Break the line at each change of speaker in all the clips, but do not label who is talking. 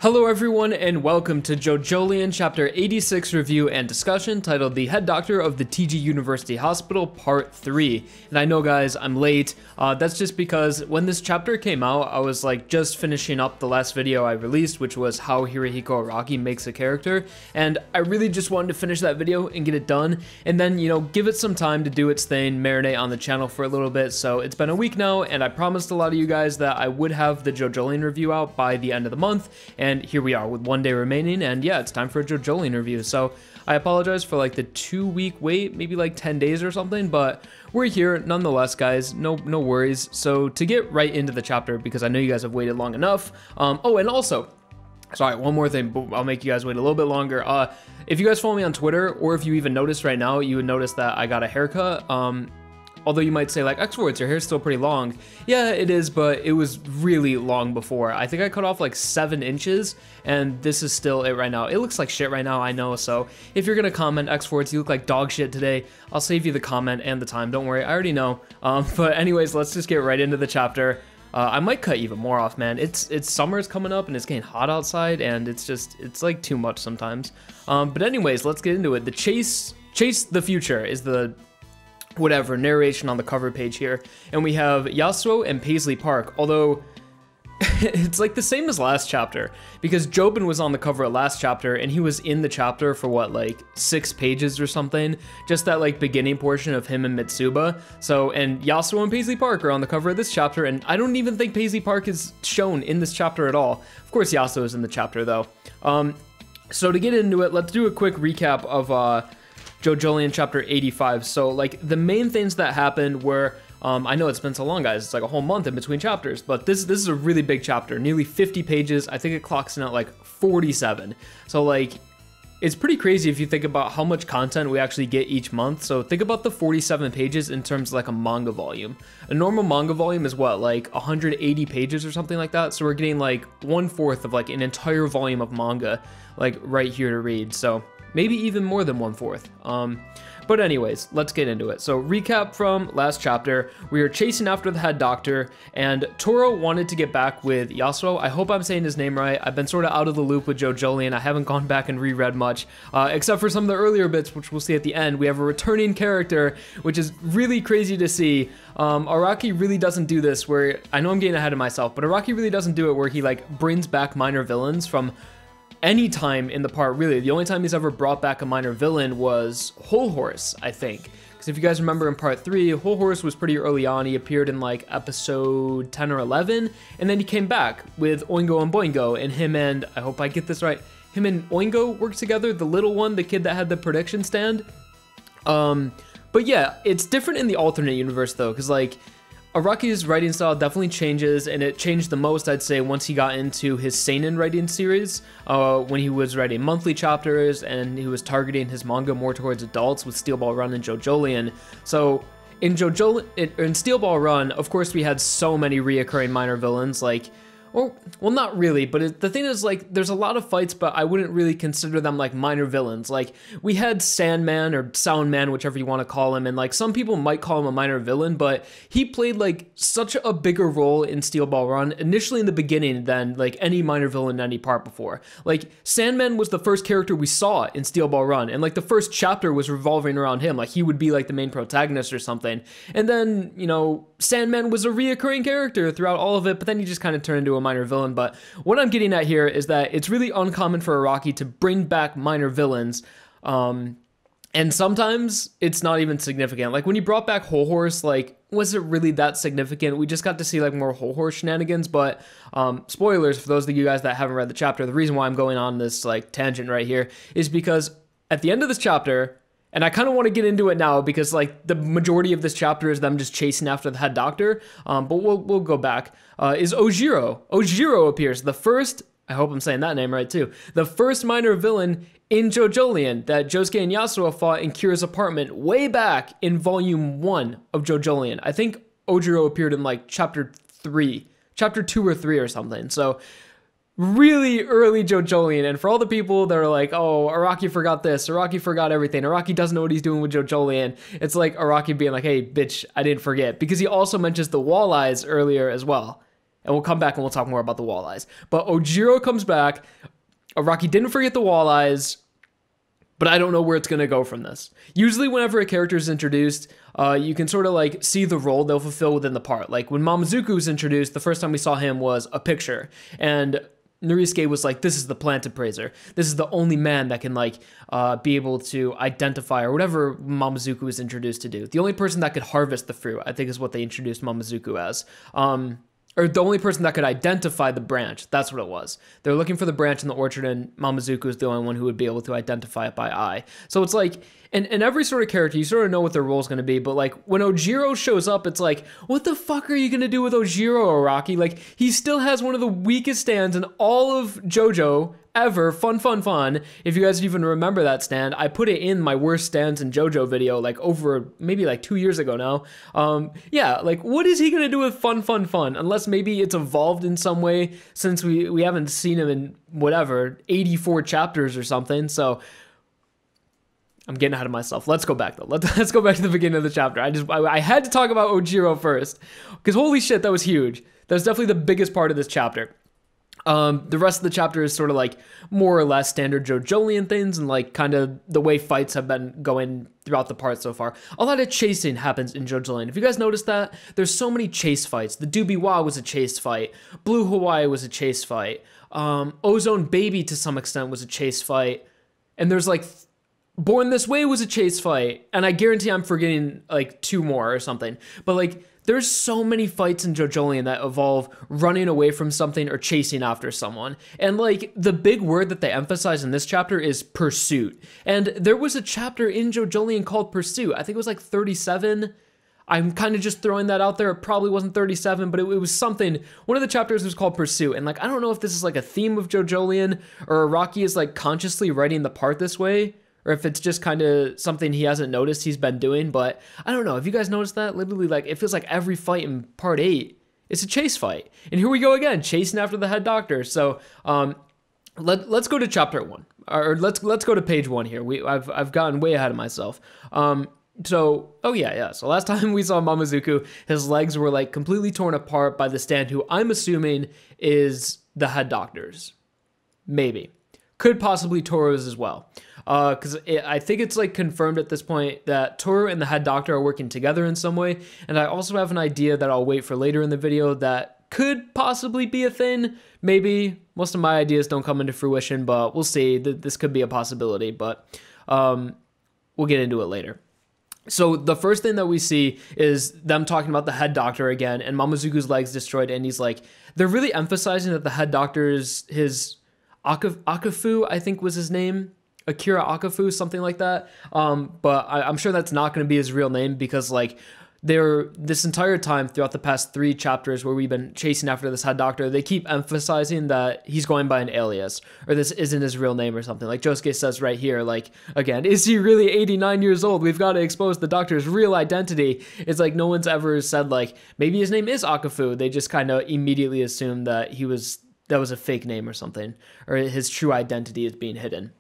Hello everyone and welcome to JoJolion Chapter 86 review and discussion titled The Head Doctor of the TG University Hospital Part 3. And I know guys, I'm late. That's just because when this chapter came out, I was like just finishing up the last video I released, which was how Hirohiko Araki makes a character. And I really just wanted to finish that video and get it done. And then, you know, give it some time to do its thing, marinate on the channel for a little bit. So it's been a week now and I promised a lot of you guys that I would have the JoJolion review out by the end of the month. And here we are with 1 day remaining, and yeah, it's time for a JoJolion review. So I apologize for like the 2-week wait, maybe like 10 days or something, but we're here nonetheless, guys. No worries. So to get right into the chapter, because I know you guys have waited long enough. Oh, and also, sorry, one more thing, but I'll make you guys wait a little bit longer. If you guys follow me on Twitter, or if you even noticed right now, you would notice that I got a haircut. Although you might say like, xForts, your hair's still pretty long. Yeah, it is, but it was really long before. I think I cut off like 7 inches, and this is still it right now. It looks like shit right now, I know, so if you're gonna comment, xForts, you look like dog shit today, I'll save you the comment and the time, don't worry, I already know. But anyways, let's just get right into the chapter. I might cut even more off, man. It's summer's coming up, and it's getting hot outside, and it's like too much sometimes. But anyways, let's get into it. The Chase the Future is the whatever narration on the cover page here, and we have Yasuo and Paisley Park, although it's like the same as last chapter, because Jobin was on the cover of last chapter and he was in the chapter for what, like 6 pages or something, just that like beginning portion of him and Mitsuba. So, and Yasuo and Paisley Park are on the cover of this chapter, and I don't even think Paisley Park is shown in this chapter at all. Of course Yasuo is in the chapter though. So to get into it, let's do a quick recap of JoJolion chapter 85. So like the main things that happened were, I know it's been so long guys, it's like a whole month in between chapters, but this is a really big chapter, nearly 50 pages. I think it clocks in at like 47. So like, it's pretty crazy if you think about how much content we actually get each month. So think about the 47 pages in terms of like a manga volume. A normal manga volume is what, like 180 pages or something like that. So we're getting like 1/4 of like an entire volume of manga, like right here to read. So maybe even more than 1/4. But anyways, let's get into it. So recap from last chapter, we were chasing after the head doctor, and Toro wanted to get back with Yasuo. I hope I'm saying his name right. I've been sort of out of the loop with JoJolion. I haven't gone back and reread much, except for some of the earlier bits, which we'll see at the end. We have a returning character, which is really crazy to see. Araki really doesn't do this where, I know I'm getting ahead of myself, but Araki really doesn't do it where he like brings back minor villains from any time in the part, really. The only time he's ever brought back a minor villain was Whole Horse, I think. Because if you guys remember in part 3, Whole Horse was pretty early on. He appeared in like episode 10 or 11, and then he came back with Oingo and Boingo, and him and, I hope I get this right, him and Oingo worked together, the little one, the kid that had the prediction stand. But yeah, it's different in the alternate universe though, because like, Araki's writing style definitely changes, and it changed the most, I'd say, once he got into his seinen writing series, when he was writing monthly chapters and he was targeting his manga more towards adults with Steel Ball Run and JoJolion. So in Steel Ball Run, of course, we had so many reoccurring minor villains, like, well, not really, but the thing is, like, there's a lot of fights, but I wouldn't really consider them, like, minor villains. Like, we had Sandman, or Soundman, whichever you want to call him, and, like, some people might call him a minor villain, but he played, like, such a bigger role in Steel Ball Run, initially in the beginning, than, like, any minor villain in any part before. Like, Sandman was the first character we saw in Steel Ball Run, and, like, the first chapter was revolving around him. Like, he would be, like, the main protagonist or something. And then, you know, Sandman was a reoccurring character throughout all of it, but then he just kind of turned into a minor villain. But what I'm getting at here is that it's really uncommon for Araki to bring back minor villains, and sometimes it's not even significant. Like when he brought back Whole Horse, like, was it really that significant? We just got to see like more Whole Horse shenanigans, but spoilers for those of you guys that haven't read the chapter, the reason why I'm going on this like tangent right here is because at the end of this chapter, and I kind of want to get into it now because like the majority of this chapter is them just chasing after the head doctor, but we'll go back, is Ojiro. Ojiro appears, the first, I hope I'm saying that name right too, the first minor villain in JoJolion that Josuke and Yasuo fought in Kira's apartment way back in volume 1 of JoJolion. I think Ojiro appeared in like chapter 2 or 3 or something, so really early JoJolion. And for all the people that are like, oh, Araki forgot this, Araki forgot everything, Araki doesn't know what he's doing with JoJolion, it's like Araki being like, hey, bitch, I didn't forget. Because he also mentions the walleyes earlier as well. And we'll come back and we'll talk more about the walleyes. But Ojiro comes back. Araki didn't forget the walleyes, but I don't know where it's going to go from this. Usually whenever a character is introduced, you can sort of like see the role they'll fulfill within the part. Like when Mamazuku was introduced, the first time we saw him was a picture. And Norisuke was like, this is the plant appraiser. This is the only man that can like be able to identify, or whatever Mamazuku was introduced to do. The only person that could harvest the fruit, I think, is what they introduced Mamazuku as. Or the only person that could identify the branch. That's what it was. They're looking for the branch in the orchard, and Mamazuku is the only one who would be able to identify it by eye. So it's like, in every sort of character, you sort of know what their role is going to be, but like, when Ojiro shows up, it's like, what the fuck are you going to do with Ojiro, Araki? Like, he still has one of the weakest stands in all of JoJo ever. Fun. If you guys even remember that stand, I put it in my worst stands in JoJo video, like over maybe like 2 years ago now. Yeah, like what is he gonna do with fun? Unless maybe it's evolved in some way since we haven't seen him in whatever 84 chapters or something. So I'm getting ahead of myself. Let's go back though. Let's go back to the beginning of the chapter. I had to talk about Ojiro first because holy shit, that was huge. That was definitely the biggest part of this chapter. The rest of the chapter is sort of like more or less standard JoJolion things and like kind of the way fights have been going throughout the part so far. A lot of chasing happens in JoJolion. If you guys noticed that, there's so many chase fights. The Dubiwa was a chase fight. Blue Hawaii was a chase fight. Ozone Baby to some extent was a chase fight. And there's like Born This Way was a chase fight. And I guarantee I'm forgetting like 2 more or something. But like there's so many fights in JoJolion that involve running away from something or chasing after someone. And like the big word that they emphasize in this chapter is pursuit. And there was a chapter in JoJolion called Pursuit. I think it was like 37. I'm kind of just throwing that out there. It probably wasn't 37, but it was something. One of the chapters was called Pursuit. And like, I don't know if this is like a theme of JoJolion or Araki is like consciously writing the part this way, or if it's just kind of something he hasn't noticed he's been doing, but I don't know. Have you guys noticed that? Literally, like, it feels like every fight in part 8 is a chase fight. And here we go again, chasing after the head doctor. So let's go to chapter 1, or let's go to page 1 here. I've gotten way ahead of myself. So last time we saw Mamazuku, his legs were like completely torn apart by the stand, who I'm assuming is the head doctor's. Maybe. Could possibly Toru's as well. Because I think it's like confirmed at this point that Toru and the head doctor are working together in some way. And I also have an idea that I'll wait for later in the video that could possibly be a thing. Maybe. Most of my ideas don't come into fruition, but we'll see. This could be a possibility, but we'll get into it later. So the first thing that we see is them talking about the head doctor again, and Mamazuku's legs destroyed, and he's like, they're really emphasizing that the head doctor's his Akafu, I think was his name. Akira Akafu, something like that. But I'm sure that's not going to be his real name because like this entire time throughout the past 3 chapters where we've been chasing after this head doctor, they keep emphasizing that he's going by an alias or this isn't his real name or something. Like Josuke says right here, like, again, is he really 89 years old? We've got to expose the doctor's real identity. It's like no one's ever said like, maybe his name is Akafu. They just kind of immediately assume that that was a fake name or something, or his true identity is being hidden.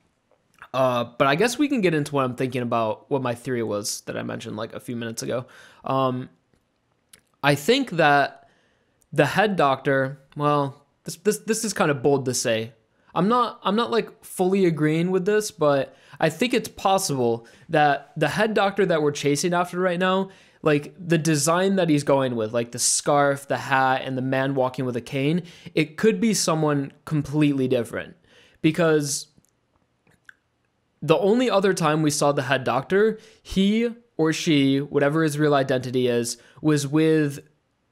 But I guess we can get into what I'm thinking about, what my theory was that I mentioned like a few minutes ago. I think that the head doctor, well, this is kind of bold to say. I'm not like fully agreeing with this, but I think it's possible that the head doctor that we're chasing after right now, like the design that he's going with, like the scarf, the hat, and the man walking with a cane, it could be someone completely different. Because the only other time we saw the head doctor, he or she, whatever his real identity is, was with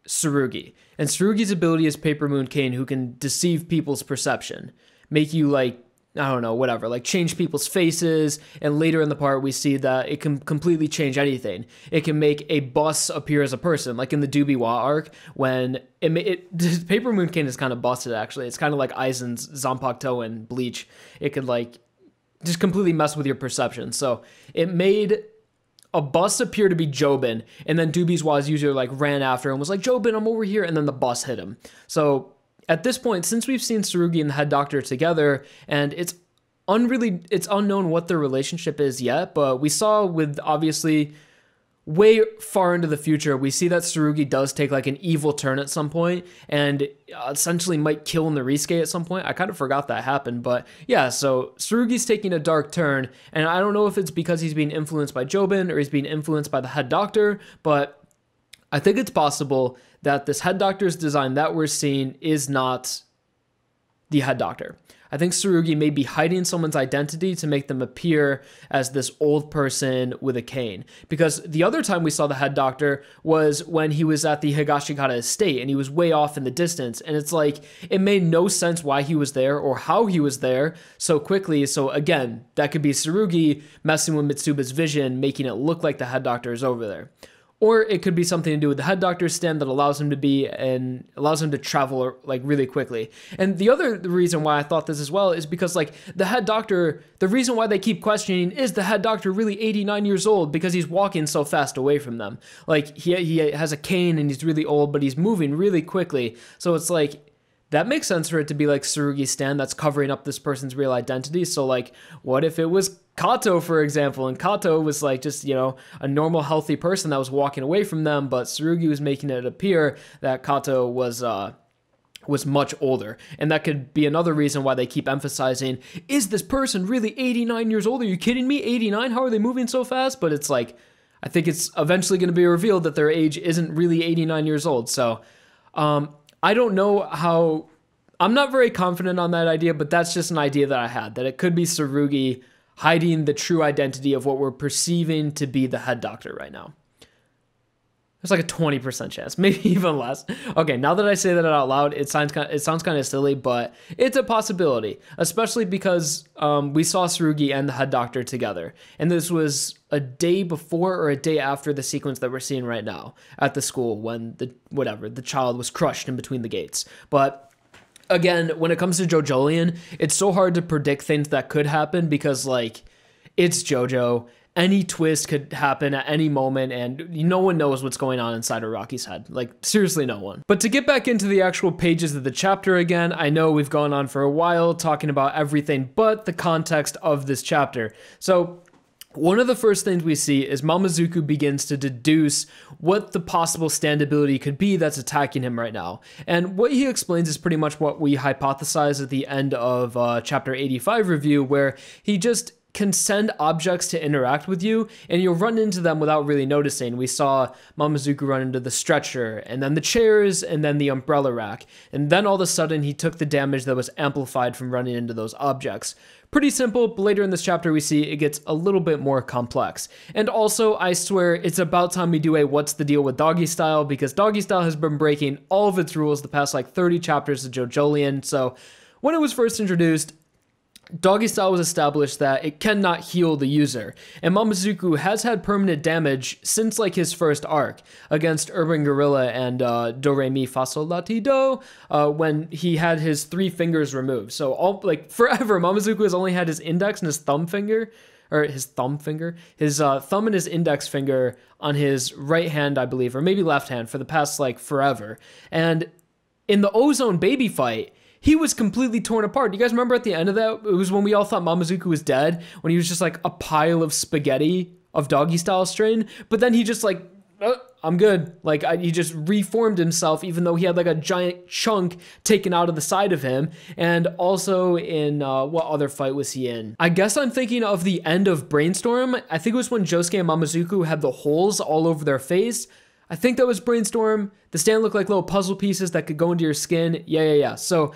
Tsurugi. And Tsurugi's ability is Paper Moon Cane, who can deceive people's perception. Make you like, I don't know, whatever, like change people's faces. And later in the part, we see that it can completely change anything. It can make a bus appear as a person, like in the Dubiwa arc, when Paper Moon Cane is kind of busted, actually. It's kind of like Aizen's Zanpakuto in Bleach. It could like just completely mess with your perception. So it made a bus appear to be Jobin, and then Dubiwa's user like ran after him and was like, Jobin, I'm over here, and then the bus hit him. So at this point, since we've seen Tsurugi and the head doctor together, and it's unknown what their relationship is yet, but we saw with obviously way far into the future, we see that Tsurugi does take like an evil turn at some point and essentially might kill Norisuke at some point. I kind of forgot that happened, but yeah, so Tsurugi's taking a dark turn, and I don't know if it's because he's being influenced by Jobin or he's being influenced by the head doctor, but I think it's possible that this head doctor's design that we're seeing is not the head doctor. I think Tsurugi may be hiding someone's identity to make them appear as this old person with a cane. Because the other time we saw the head doctor was when he was at the Higashikata estate and he was way off in the distance. And it's like, it made no sense why he was there or how he was there so quickly. So again, that could be Tsurugi messing with Mitsuba's vision, making it look like the head doctor is over there. Or it could be something to do with the head doctor's stand that allows him to be and allows him to travel like really quickly. And the other reason why I thought this as well is because like the head doctor, the reason why they keep questioning is the head doctor really 89 years old because he's walking so fast away from them. Like he has a cane and he's really old, but he's moving really quickly. So it's like, that makes sense for it to be like Tsurugi's stand that's covering up this person's real identity. So like, what if it was Kato, for example, and Kato was like just, you know, a normal, healthy person that was walking away from them, but Tsurugi was making it appear that Kato was much older. And that could be another reason why they keep emphasizing, is this person really 89 years old? Are you kidding me? 89? How are they moving so fast? But it's like, I think it's eventually going to be revealed that their age isn't really 89 years old. So, I don't know how, I'm not very confident on that idea, but that's just an idea that I had, that it could be Tsurugi hiding the true identity of what we're perceiving to be the head doctor right now. There's like a 20% chance, maybe even less. Okay, now that I say that out loud, it sounds kind of silly, but it's a possibility, especially because we saw Tsurugi and the head doctor together. And this was a day before or a day after the sequence that we're seeing right now at the school when the child was crushed in between the gates. But again, when it comes to JoJolion, it's so hard to predict things that could happen because like it's JoJo. Any twist could happen at any moment, and no one knows what's going on inside of Rocky's head. Like, seriously, no one. But to get back into the actual pages of the chapter again, I know we've gone on for a while talking about everything but the context of this chapter. So, one of the first things we see is Mamazuku begins to deduce what the possible standability could be that's attacking him right now. And what he explains is pretty much what we hypothesized at the end of chapter 85 review, where he just can send objects to interact with you and you'll run into them without really noticing. We saw Mamazuku run into the stretcher and then the chairs and then the umbrella rack. And then all of a sudden he took the damage that was amplified from running into those objects. Pretty simple, but later in this chapter we see it gets a little bit more complex. And also, I swear, it's about time we do a what's the deal with Doggy Style, because Doggy Style has been breaking all of its rules the past like 30 chapters of JoJolion. So when it was first introduced, Doggy Style was established that it cannot heal the user, and Mamazuku has had permanent damage since like his first arc against Urban Gorilla and Do Re Mi Fa Sol La Ti Do when he had his 3 fingers removed. So all like forever, Mamazuku has only had his index and his thumb finger, or his thumb and his index finger on his right hand, I believe, or maybe left hand for the past like forever. And in the Ozone baby fight, he was completely torn apart. Do you guys remember at the end of that? It was when we all thought Mamazuku was dead, when he was just like a pile of spaghetti of Doggy Style strain. But then he just like, I'm good. Like he just reformed himself, even though he had like a giant chunk taken out of the side of him. And also in, what other fight was he in? I guess I'm thinking of the end of Brainstorm. I think it was when Josuke and Mamazuku had the holes all over their face. I think that was Brainstorm. The stand looked like little puzzle pieces that could go into your skin. Yeah. So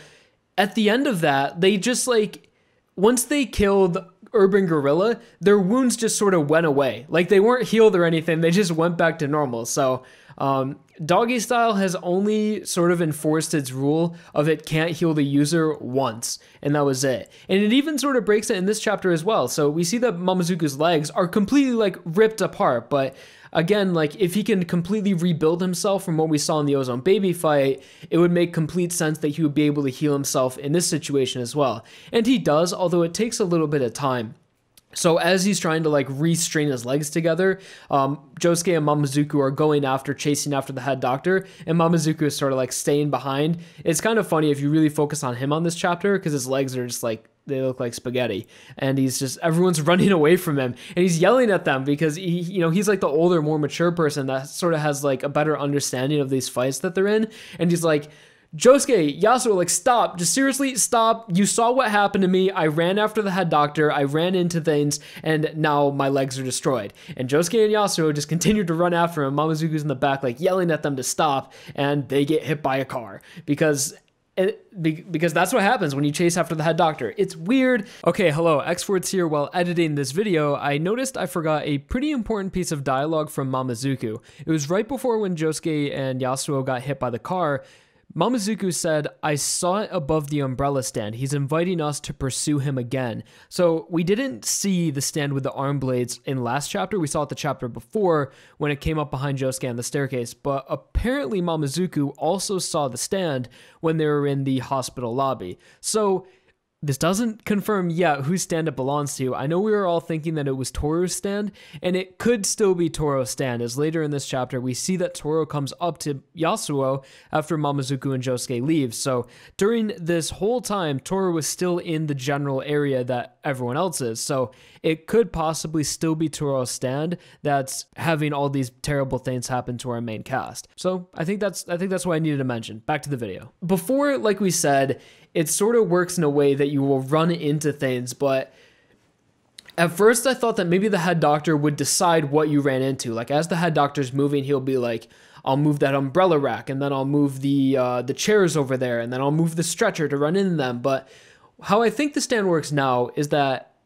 at the end of that, they just like, once they killed Urban Gorilla, their wounds just sort of went away. Like they weren't healed or anything. They just went back to normal. So Doggy Style has only sort of enforced its rule of it can't heal the user once, and that was it. And it even sort of breaks it in this chapter as well. So we see that Mamazuku's legs are completely like ripped apart, but again, like if he can completely rebuild himself from what we saw in the Ozone baby fight, it would make complete sense that he would be able to heal himself in this situation as well. And he does, although it takes a little bit of time. So as he's trying to like re-strain his legs together, Josuke and Mamazuku are going after, chasing after the head doctor, and Mamazuku is sort of like staying behind. It's kind of funny if you really focus on him on this chapter, because his legs are just like like spaghetti, and everyone's running away from him, and he's yelling at them because he's like the older, more mature person that sort of has like a better understanding of these fights that they're in, and he's like, Josuke, Yasuo, like, stop, just seriously stop. You saw what happened to me. I ran after the head doctor. I ran into things, and now my legs are destroyed. And Josuke and Yasuo just continued to run after him. Mamazuku's in the back, like, yelling at them to stop, and they get hit by a car because that's what happens when you chase after the head doctor. It's weird. Okay, hello, xForts here. While editing this video, I noticed I forgot a pretty important piece of dialogue from Mamazuku. It was right before when Josuke and Yasuo got hit by the car. Mamazuku said, I saw it above the umbrella stand. He's inviting us to pursue him again. So we didn't see the stand with the arm blades in last chapter. We saw it the chapter before when it came up behind Josuke on the staircase. But apparently Mamazuku also saw the stand when they were in the hospital lobby. So this doesn't confirm yet whose stand it belongs to. I know we were all thinking that it was Toru's stand, and it could still be Toru's stand, as later in this chapter we see that Toru comes up to Yasuo after Mamazuku and Josuke leave. So during this whole time, Toru was still in the general area that everyone else is. So it could possibly still be Toru's stand that's having all these terrible things happen to our main cast. So I think that's what I needed to mention. Back to the video. Before, like we said, it sort of works in a way that you will run into things, but at first I thought that maybe the head doctor would decide what you ran into. Like, as the head doctor's moving, he'll be like, I'll move that umbrella rack, and then I'll move the chairs over there, and then I'll move the stretcher to run into them. But how I think the stand works now is that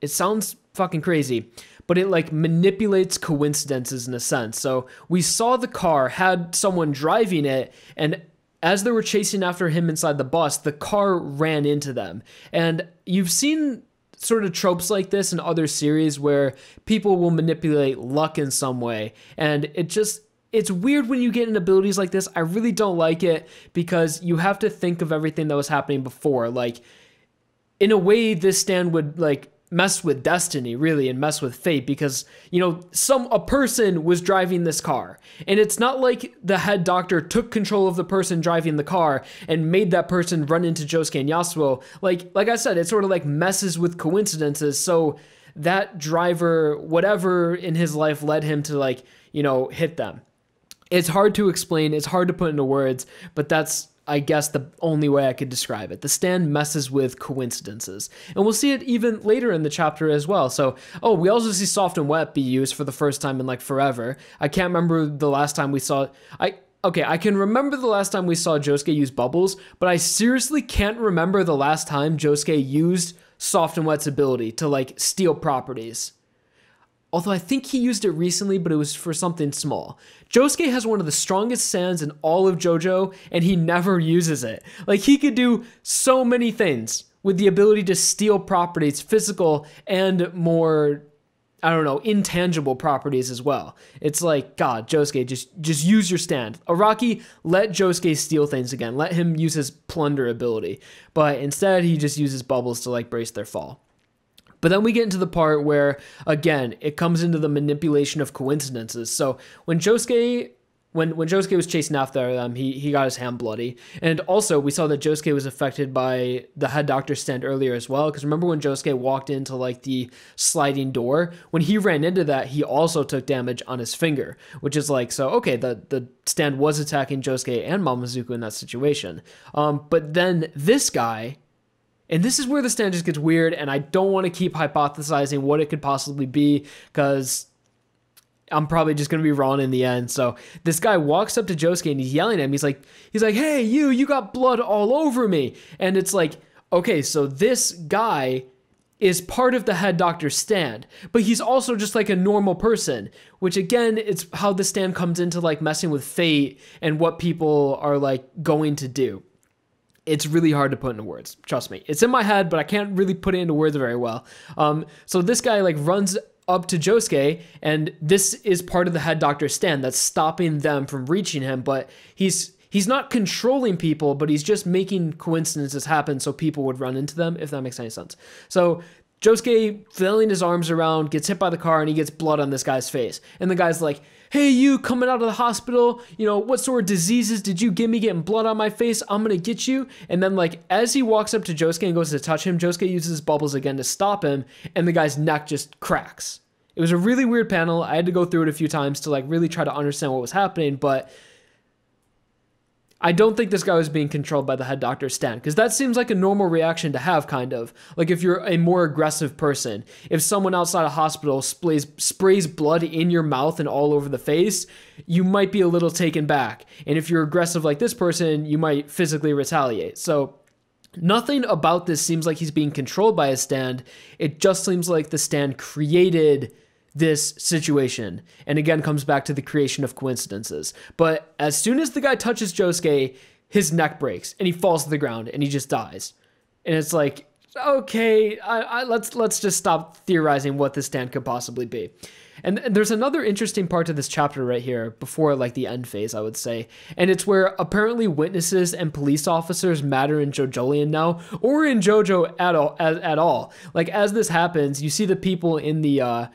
it sounds fucking crazy, but it like manipulates coincidences in a sense. So we saw the car had someone driving it, and as they were chasing after him inside the bus, the car ran into them. And you've seen sort of tropes like this in other series where people will manipulate luck in some way. And it's weird when you get in abilities like this. I really don't like it because you have to think of everything that was happening before. Like, in a way, this stand would like mess with destiny, really, and mess with fate, because a person was driving this car, and it's not like the head doctor took control of the person driving the car and made that person run into Josuke and Yasuo. Like I said, it sort of like messes with coincidences. So that driver, whatever in his life led him to like hit them. It's hard to explain, it's hard to put into words, but that's, I guess, the only way I could describe it. The stand messes with coincidences. And we'll see it even later in the chapter as well. So, we also see soft and wet be used for the first time in like forever. I can't remember the last time we saw... I can remember the last time we saw Josuke use bubbles, but I seriously can't remember the last time Josuke used soft and wet's ability to like steal properties. Although I think he used it recently, but it was for something small. Josuke has one of the strongest stands in all of JoJo, and he never uses it. Like, he could do so many things with the ability to steal properties, physical and more, I don't know, intangible properties as well. It's like, God, Josuke, just use your stand. Araki, let Josuke steal things again. Let him use his plunder ability. But instead, he just uses bubbles to like brace their fall. But then we get into the part where, again, it comes into the manipulation of coincidences. So when Josuke was chasing after them, he got his hand bloody. And also, we saw that Josuke was affected by the head doctor's stand earlier as well. Because remember when Josuke walked into like the sliding door? When he ran into that, he also took damage on his finger. Which is like, so okay, the stand was attacking Josuke and Mamazuku in that situation. But then this guy... And this is where the stand just gets weird, and I don't want to keep hypothesizing what it could possibly be, because I'm probably just going to be wrong in the end. So this guy walks up to Josuke, and he's yelling at him. He's like, hey, you got blood all over me. And it's like, okay, so this guy is part of the head doctor's stand, but he's also just like a normal person, which again, it's how the stand comes into like messing with fate and what people are like going to do. It's really hard to put into words. Trust me. It's in my head, but I can't really put it into words very well. So this guy like runs up to Josuke, and this is part of the head doctor's stand that's stopping them from reaching him, but he's not controlling people, but he's just making coincidences happen so people would run into them, if that makes any sense. So Josuke, flailing his arms around, gets hit by the car and he gets blood on this guy's face. And the guy's like, hey, you coming out of the hospital, you know, what sort of diseases did you give me getting blood on my face? I'm gonna get you. And then like, as he walks up to Josuke and goes to touch him, Josuke uses his bubbles again to stop him and the guy's neck just cracks. It was a really weird panel. I had to go through it a few times to like really try to understand what was happening, but I don't think this guy was being controlled by the head doctor's stand, because that seems like a normal reaction to have, kind of. Like if you're a more aggressive person, if someone outside a hospital sprays blood in your mouth and all over the face, you might be a little taken back. And if you're aggressive like this person, you might physically retaliate. So nothing about this seems like he's being controlled by a stand. It just seems like the stand created this situation, and again comes back to the creation of coincidences. But as soon as the guy touches Josuke, his neck breaks and he falls to the ground and he just dies. And it's like, okay, let's just stop theorizing what this stand could possibly be. And there's another interesting part to this chapter right here before like the end phase, I would say. And it's where apparently witnesses and police officers matter in JoJolion now, or in JoJo at all. Like as this happens, you see the people in the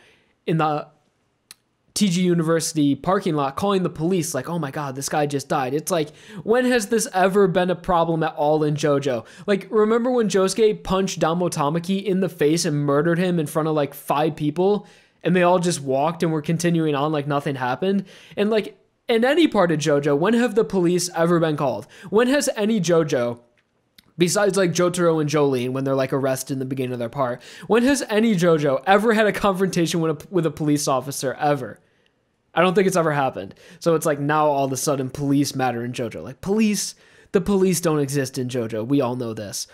TG University parking lot calling the police like, oh my god, this guy just died. It's like, when has this ever been a problem at all in JoJo? Like, remember when Josuke punched Damo Tamaki in the face and murdered him in front of like 5 people and they all just walked and were continuing on like nothing happened? And like, in any part of JoJo, when have the police ever been called? When has any JoJo, besides like Jotaro and Jolene when they're like arrested in the beginning of their part, when has any JoJo ever had a confrontation with a police officer ever? I don't think it's ever happened. So it's like now all of a sudden police matter in JoJo. Like the police don't exist in JoJo. We all know this.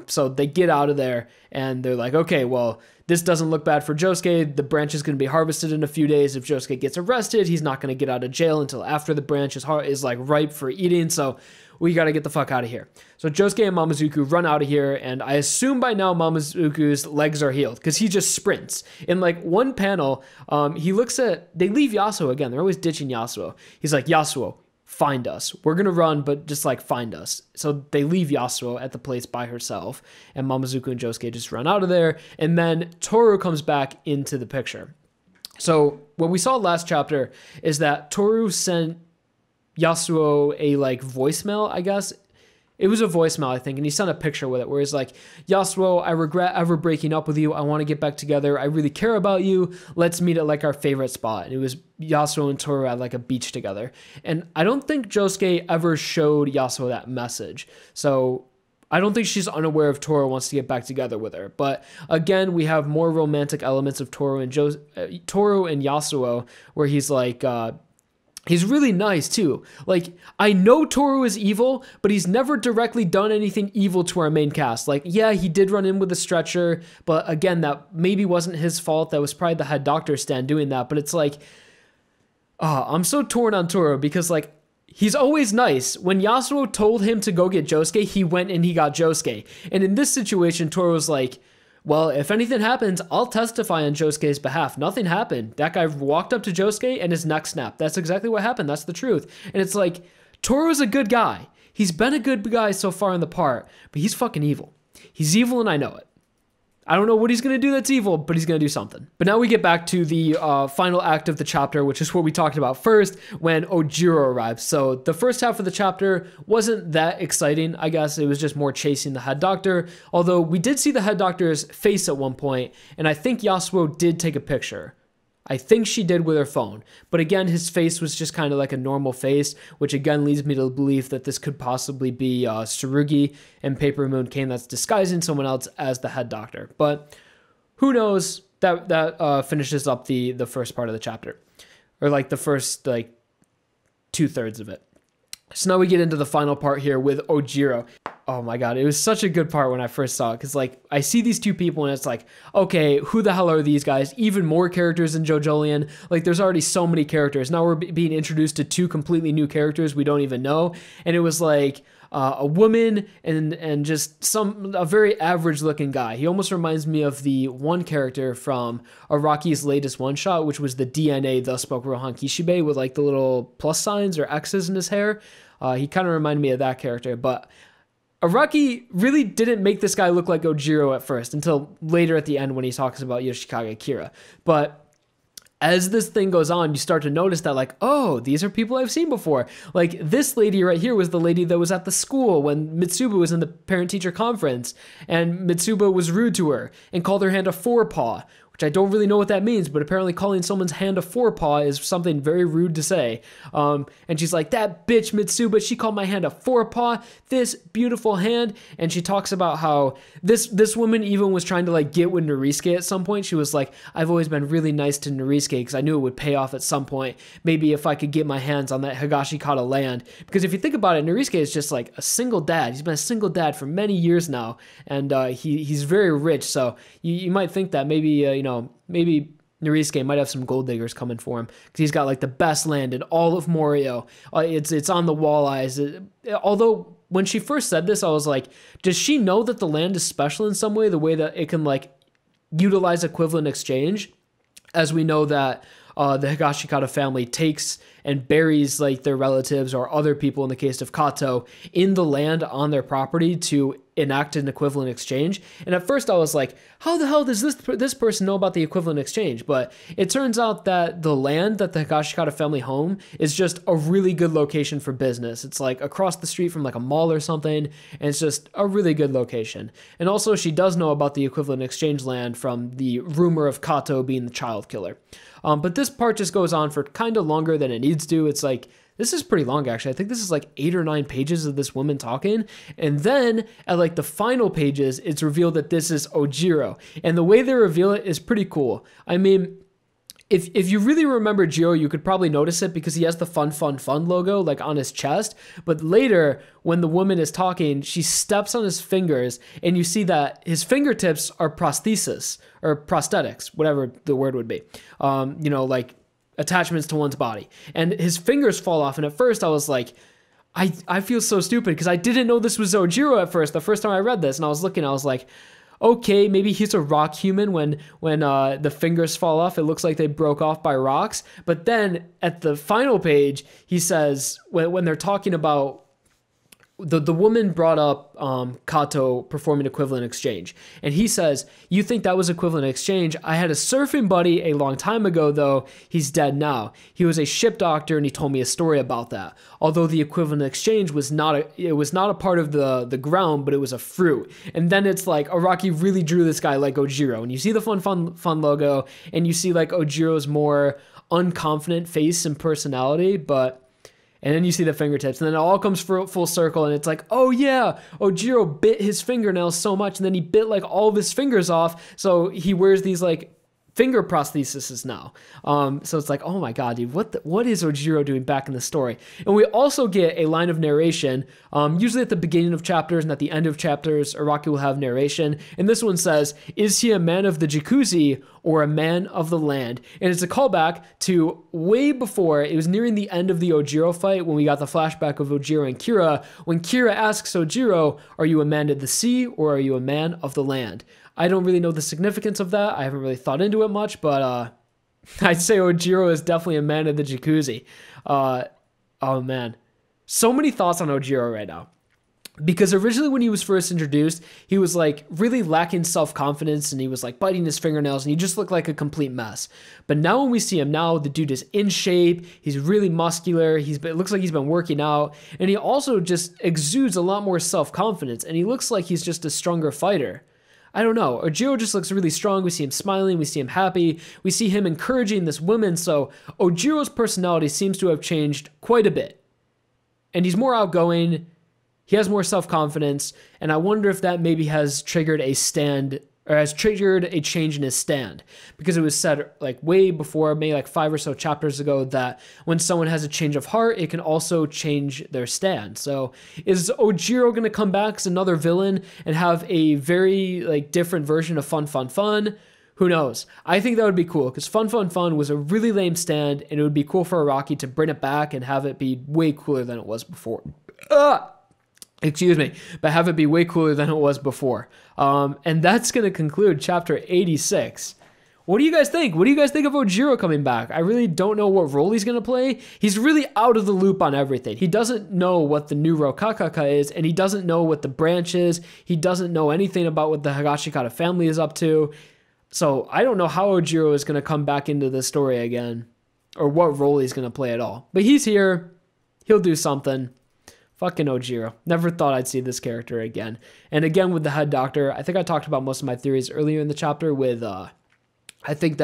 So they get out of there and they're like, okay, well, this doesn't look bad for Josuke. The branch is going to be harvested in a few days. If Josuke gets arrested, he's not going to get out of jail until after the branch is like ripe for eating. So we got to get the fuck out of here. So Josuke and Mamazuku run out of here, and I assume by now Mamazuku's legs are healed because he just sprints. In like one panel, they leave Yasuo again. They're always ditching Yasuo. He's like, Yasuo, find us. We're going to run, but just like find us. So they leave Yasuo at the place by herself, and Mamazuku and Josuke just run out of there. And then Toru comes back into the picture. So what we saw last chapter is that Toru sent Yasuo a like voicemail, I guess. It was a voicemail, I think, and he sent a picture with it where he's like, Yasuo, I regret ever breaking up with you. I want to get back together. I really care about you. Let's meet at like our favorite spot. And it was Yasuo and Toru at like a beach together. And I don't think Josuke ever showed Yasuo that message. So I don't think she's unaware of Toru wants to get back together with her. But again, we have more romantic elements of Toru and Yasuo, where he's like, he's really nice too. Like, I know Toru is evil, but he's never directly done anything evil to our main cast. Like, yeah, he did run in with a stretcher, but again, that maybe wasn't his fault. That was probably the head doctor stand doing that. But it's like, I'm so torn on Toru because like, he's always nice. When Yasuo told him to go get Josuke, he went and he got Josuke. And in this situation, Toru was like, well, if anything happens, I'll testify on Josuke's behalf. Nothing happened. That guy walked up to Josuke and his neck snapped. That's exactly what happened. That's the truth. And it's like, Toru's a good guy. He's been a good guy so far in the part, but he's fucking evil. He's evil and I know it. I don't know what he's going to do that's evil, but he's going to do something. But now we get back to the final act of the chapter, which is what we talked about first, when Ojiro arrives. So the first half of the chapter wasn't that exciting, I guess. It was just more chasing the head doctor. Although we did see the head doctor's face at one point, and I think Yasuo did take a picture. I think she did with her phone. But again, his face was just kind of like a normal face, which again leads me to believe that this could possibly be Tsurugi and Paper Moon King that's disguising someone else as the head doctor. But who knows? That finishes up the first part of the chapter. Or like the first like 2/3 of it. So now we get into the final part here with Ojiro. Oh my god, it was such a good part when I first saw it, because like I see these two people and it's like, okay, who the hell are these guys? Even more characters in JoJolion. Like there's already so many characters. Now we're being introduced to 2 completely new characters we don't even know. And it was like a woman and just a very average looking guy. He almost reminds me of the one character from Araki's latest one shot, which was the DNA Thus Spoke Rohan Kishibe with like the little plus signs or X's in his hair. He kind of reminded me of that character, but Araki really didn't make this guy look like Ojiro at first until later at the end when he talks about Yoshikage Kira. But as this thing goes on, you start to notice that, like, oh, these are people I've seen before. Like, this lady right here was the lady that was at the school when Mitsuba was in the parent-teacher conference, and Mitsuba was rude to her and called her hand a forepaw, which I don't really know what that means, but apparently calling someone's hand a forepaw is something very rude to say. And she's like, that bitch Mitsuba, she called my hand a forepaw, this beautiful hand. And she talks about how this woman even was trying to like get with Norisuke at some point. She was like, I've always been really nice to Norisuke because I knew it would pay off at some point. Maybe if I could get my hands on that Higashikata land. Because if you think about it, Norisuke is just like a single dad. He's been a single dad for many years now. And he's very rich. So you might think that maybe, maybe Norisuke might have some gold diggers coming for him because he's got like the best land in all of Morioh. It's on the walleyes. Although when she first said this, I was like, does she know that the land is special in some way, the way that it can like utilize equivalent exchange? As we know that the Higashikata family takes and buries like their relatives or other people in the case of Kato in the land on their property to enact an equivalent exchange. And at first I was like, how the hell does this person know about the equivalent exchange? But it turns out that the land that the Higashikata family home is just a really good location for business. It's like across the street from like a mall or something, and it's just a really good location. And also she does know about the equivalent exchange land from the rumor of Kato being the child killer. But this part just goes on for kind of longer than it needs to. It's like, this is pretty long, actually. I think this is like 8 or 9 pages of this woman talking. And then at like the final pages, it's revealed that this is Ojiro. And the way they reveal it is pretty cool. I mean, if you really remember Jiro, you could probably notice it because he has the fun logo like on his chest. But later, when the woman is talking, she steps on his fingers and you see that his fingertips are prosthesis or prosthetics, whatever the word would be. Like attachments to one's body. And his fingers fall off. And at first I was like, I feel so stupid because I didn't know this was Ojiro at first. The first time I read this and I was looking, I was like, okay, maybe he's a rock human when the fingers fall off. It looks like they broke off by rocks. But then at the final page, he says, when they're talking about, the woman brought up Kato performing equivalent exchange. And he says, you think that was equivalent exchange? I had a surfing buddy a long time ago, though. He's dead now. He was a ship doctor, and he told me a story about that. Although the equivalent exchange was not a part of the ground, but it was a fruit. And then it's like Araki really drew this guy like Ojiro. And you see the fun logo, and you see like Ojiro's more unconfident face and personality, and then you see the fingertips, and then it all comes full circle, and it's like, oh yeah, Ojiro bit his fingernails so much, and then he bit like all of his fingers off, so he wears these like finger prostheses now. So it's like, oh my god, dude, what is Ojiro doing back in the story? And we also get a line of narration, usually at the beginning of chapters and at the end of chapters, Araki will have narration. And this one says, is he a man of the Jacuzzi or a man of the land? And it's a callback to way before, it was nearing the end of the Ojiro fight when we got the flashback of Ojiro and Kira, when Kira asks Ojiro, are you a man of the sea or are you a man of the land? I don't really know the significance of that. I haven't really thought into it much, but I'd say Ojiro is definitely a man of the Jacuzzi. Oh man. So many thoughts on Ojiro right now. Because originally when he was first introduced, he was like really lacking self-confidence and he was like biting his fingernails and he just looked like a complete mess. But now when we see him now, the dude is in shape. He's really muscular. It looks like he's been working out. And he also just exudes a lot more self-confidence. And he looks like he's just a stronger fighter. I don't know. Ojiro just looks really strong. We see him smiling. We see him happy. We see him encouraging this woman. So Ojiro's personality seems to have changed quite a bit. And he's more outgoing. He has more self-confidence. And I wonder if that maybe has triggered a change in his stand. Because it was said like way before, maybe like 5 or so chapters ago, that when someone has a change of heart, it can also change their stand. So is Ojiro going to come back as another villain and have a very like different version of fun? Who knows? I think that would be cool because fun was a really lame stand, and it would be cool for Araki to bring it back and have it be way cooler than it was before. Excuse me, but have it be way cooler than it was before. And that's going to conclude chapter 86. What do you guys think? What do you guys think of Ojiro coming back? I really don't know what role he's going to play. He's really out of the loop on everything. He doesn't know what the new Rokakaka is, and he doesn't know what the branch is. He doesn't know anything about what the Higashikata family is up to. So I don't know how Ojiro is going to come back into the story again, or what role he's going to play at all. But he's here. He'll do something. Fucking Ojiro. Never thought I'd see this character again. And again with the head doctor, I think I talked about most of my theories earlier in the chapter with... I think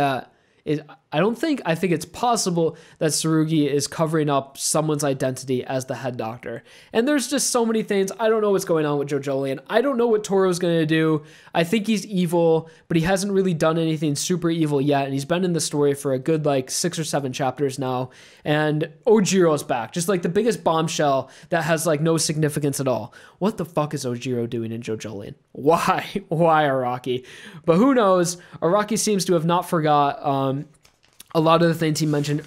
it's possible that Tsurugi is covering up someone's identity as the head doctor. And there's just so many things. I don't know what's going on with JoJolion. I don't know what Toro's going to do. I think he's evil, but he hasn't really done anything super evil yet. And he's been in the story for a good, 6 or 7 chapters now. And Ojiro's back. Just the biggest bombshell that has no significance at all. What the fuck is Ojiro doing in JoJolion? Why? Why Araki? But who knows? Araki seems to have not forgot a lot of the things he mentioned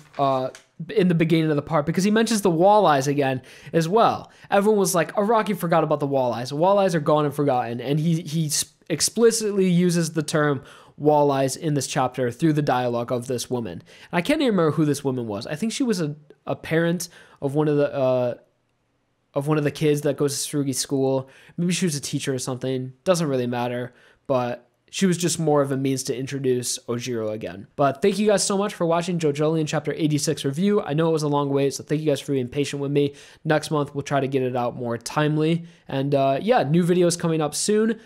in the beginning of the part, because he mentions the walleyes again as well. Everyone was like, Araki forgot about the walleyes. Walleyes are gone and forgotten. And he explicitly uses the term walleyes in this chapter through the dialogue of this woman. And I can't even remember who this woman was. I think she was a parent of one of the kids that goes to Tsurugi's school. Maybe she was a teacher or something. Doesn't really matter. But she was just more of a means to introduce Ojiro again. But thank you guys so much for watching JoJolion Chapter 86 review. I know it was a long wait, so thank you guys for being patient with me. Next month, we'll try to get it out more timely. And yeah, new videos coming up soon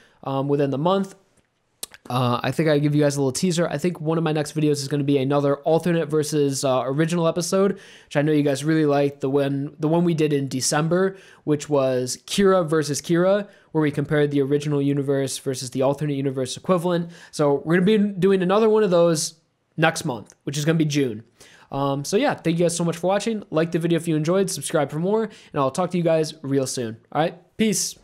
within the month. I think I give you guys a little teaser. I think one of my next videos is going to be another alternate versus original episode, which I know you guys really liked. The one we did in December, which was Kira versus Kira, where we compared the original universe versus the alternate universe equivalent. So we're going to be doing another one of those next month, which is going to be June. So yeah, thank you guys so much for watching. Like the video if you enjoyed, subscribe for more, and I'll talk to you guys real soon. All right, peace.